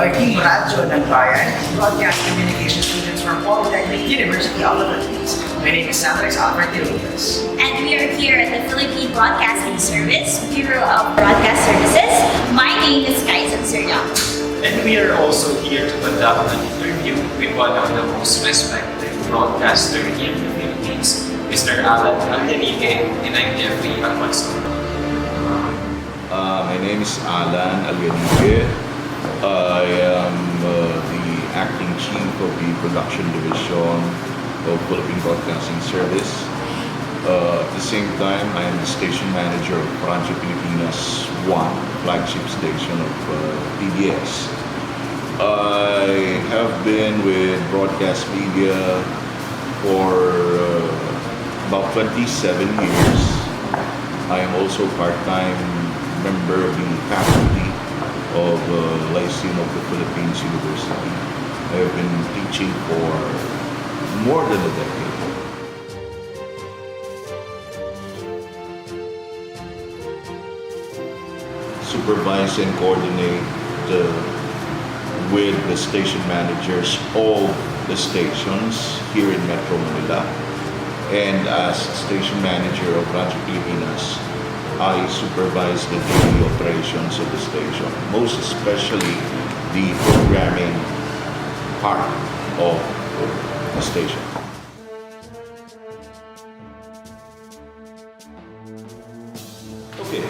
are Team Radyo ng Bayan, Broadcast Communication students from Polytechnic University of the Philippines. My name is Sanders Albert Ilocos. And we are here at the Philippine Broadcasting Service, Bureau of Broadcast Services. My name is Kaisen Suryang. And we are also here to conduct an interview with one of the most respected broadcaster in the Philippines, Mr. Alan Allanigue, and I'm Jeffrey Almanzor. My name is Alan Allanigue. I am the acting chief of the production division of Philippine Broadcasting Service. At the same time, I am the station manager of Radyo Pilipinas 1, flagship station of PBS. I have been with broadcast media for about 27 years. I am also part-time member of the faculty of Lyceum of the Philippines University. I have been teaching for more than a decade. Supervise and coordinate with the station managers of the stations here in Metro Manila. And as station manager of Radyo Pilipinas, I supervise the daily operations of the station, most especially the programming part of the station. Okay,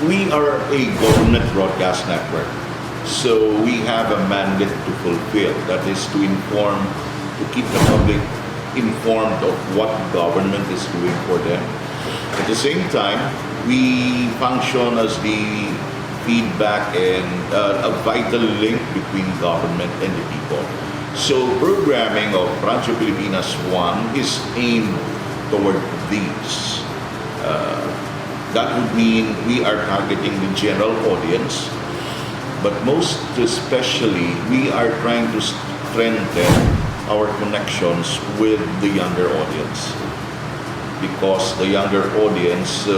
we are a government broadcast network, so we have a mandate to fulfill. That is to inform, to keep the public informed of what government is doing for them. At the same time, we function as the feedback and a vital link between government and the people. So programming of Radyo Pilipinas 1 is aimed toward these. That would mean we are targeting the general audience, but most especially we are trying to strengthen our connections with the younger audience, because the younger audience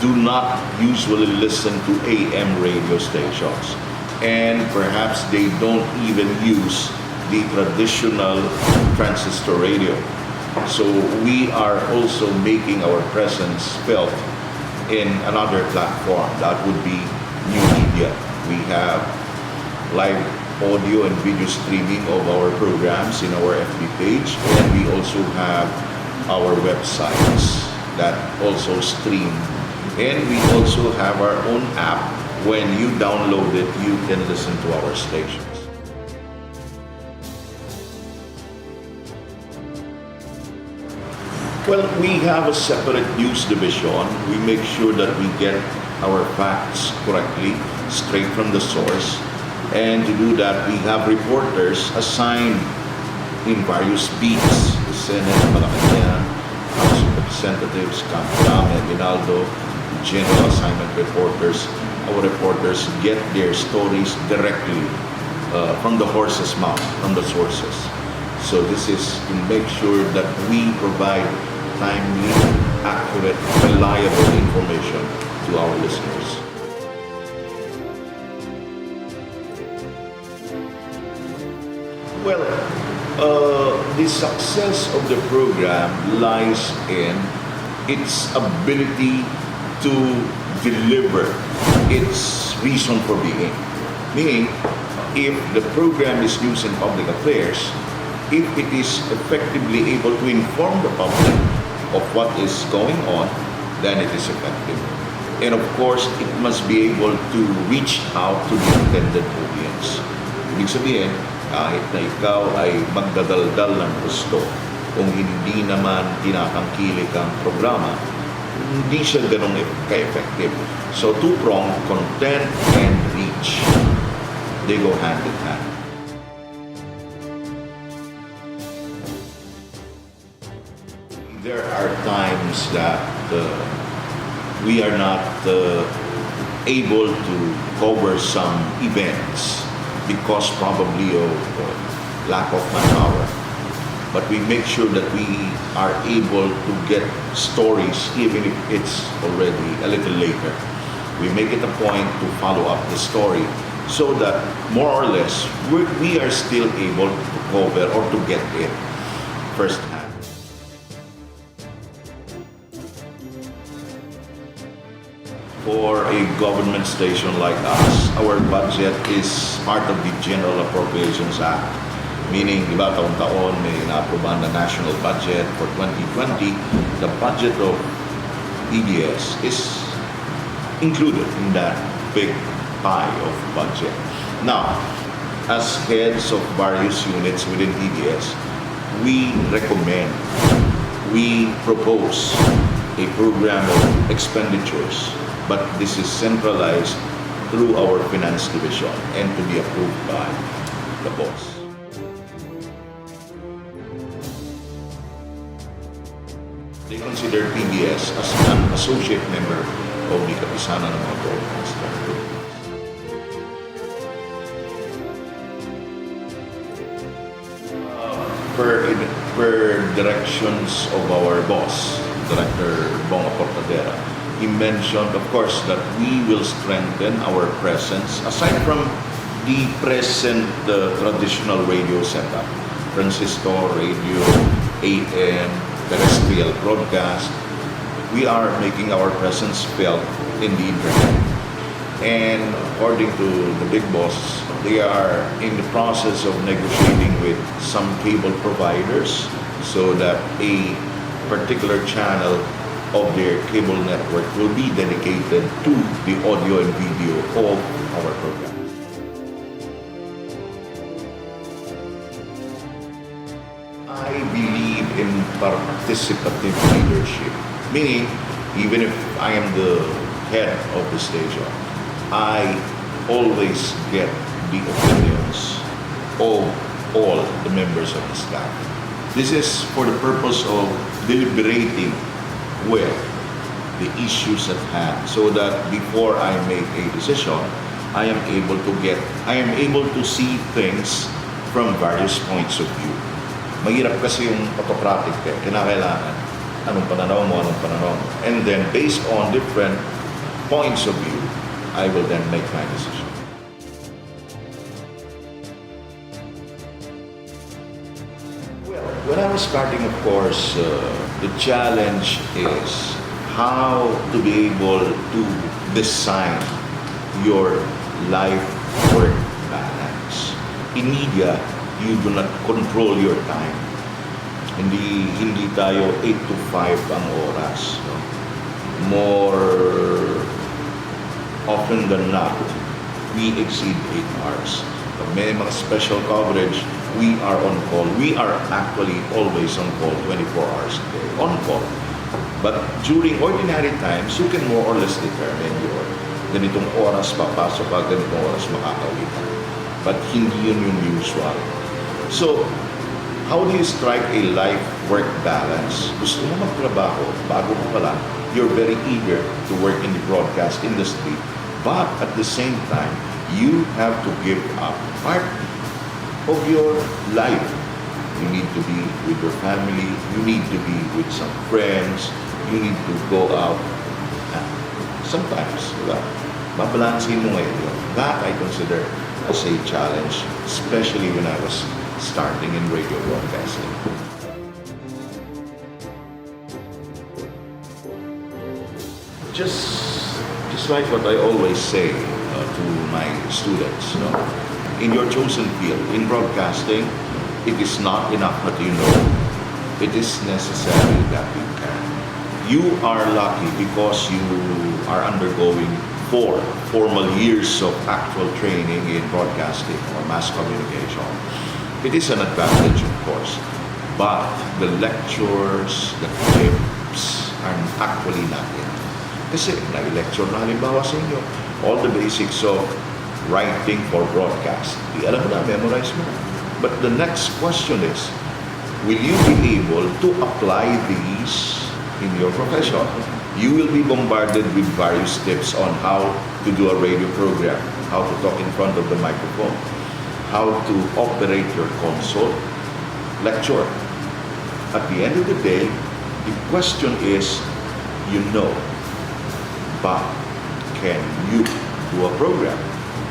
do not usually listen to AM radio stations, and perhaps they don't even use the traditional transistor radio. So we are also making our presence felt in another platform. That would be new media. We have live audio and video streaming of our programs in our FB page, and we also have our websites that also stream, and we also have our own app. When you download it, you can listen to our stations. Well, we have a separate news division. We make sure that we get our facts correctly, straight from the source. And to do that, we have reporters assigned in various beats: the Senate, Malacanang, House of Representatives, Camp Aguinaldo, general assignment reporters. Our reporters get their stories directly from the horse's mouth, from the sources. So this is to make sure that we provide timely, accurate, reliable information to our listeners. Well, the success of the program lies in its ability to deliver its reason for being. Meaning, if the program is news and public affairs, if it is effectively able to inform the public of what is going on, then it is effective. And of course, it must be able to reach out to the intended audience. Ibig sabihin, kahit na ikaw ay magdadaldal ng gusto, kung hindi naman tinatangkilik ang programa, hindi siya ganun ka-effective. So two-pronged, content and reach. They go hand in hand. There are times that we are not able to cover some events because probably of lack of manpower. But we make sure that we are able to get stories even if it's already a little later. We make it a point to follow up the story so that more or less we are still able to cover or to get it firsthand. For a government station like us, our budget is part of the General Appropriations Act. Meaning, di ba, taon-taon may na-aprobahan na national budget for 2020. The budget of EBS is included in that big pie of budget. Now, as heads of various units within EBS, we recommend, we propose a program of expenditures, but this is centralized through our finance division and to be approved by the boss. They consider PBS as an associate member of the kapisanan ng mga broadcaster. Per directions of our boss, Director Bonga Portadera, he mentioned, of course, that we will strengthen our presence aside from the present traditional radio setup, transistor, radio, AM, terrestrial broadcast. We are making our presence felt in the internet. And according to the big boss, they are in the process of negotiating with some cable providers so that a particular channel of their cable network will be dedicated to the audio and video of our program. I believe in participative leadership, meaning even if I am the head of the station, I always get the opinions of all the members of the staff. This is for the purpose of deliberating well the issues at hand, so that before I make a decision, I am able to see things from various points of view. Mahirap kasi yung autocratic kinakailangan anong pananaw mo. And then based on different points of view, I will then make my decision. Well, when I was starting, of course, the challenge is how to be able to design your life-work balance. In media, you do not control your time. Hindi tayo 8 to 5 ang oras. No? More often than not, we exceed 8 hours. Pag may mga special coverage, we are on call. We are actually always on call 24 hours a day, on call. But during ordinary times, you can more or less determine your ganitong oras papasok ka, ganitong oras makakauwi ka. But hindi yun yung usual. So, how do you strike a life-work balance? Gusto mo magtrabaho, bago mo pala, you're very eager to work in the broadcast industry, but at the same time, you have to give up part of your life. You need to be with your family, you need to be with some friends, you need to go out. Sometimes, diba? Babalansin mo ngayon yun. That I consider as a challenge, especially when I was starting in radio broadcasting. Just like what I always say to my students, you know, in your chosen field, in broadcasting, it is not enough that you know, it is necessary that you can. You are lucky because you are undergoing 4 formal years of actual training in broadcasting or mass communication. It is an advantage, of course, but the lectures, the tips are actually not it. Kasi nag-lecture na halimbawa sa inyo, all the basics of writing for broadcast. Di alam mo na, memorize mo na. But the next question is, will you be able to apply these in your profession? You will be bombarded with various tips on how to do a radio program, how to talk in front of the microphone, how to operate your console, lecture. At the end of the day, the question is, you know, but can you do a program?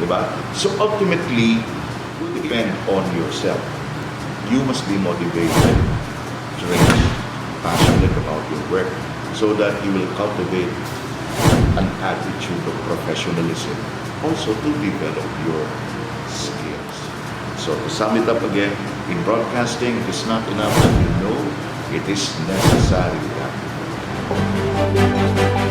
Diba? So ultimately, it will depend on yourself. You must be motivated, trained, passionate about your work so that you will cultivate an attitude of professionalism, also to develop your skills. So to sum it up again, in broadcasting, it is not enough that you know, it is necessary that you know.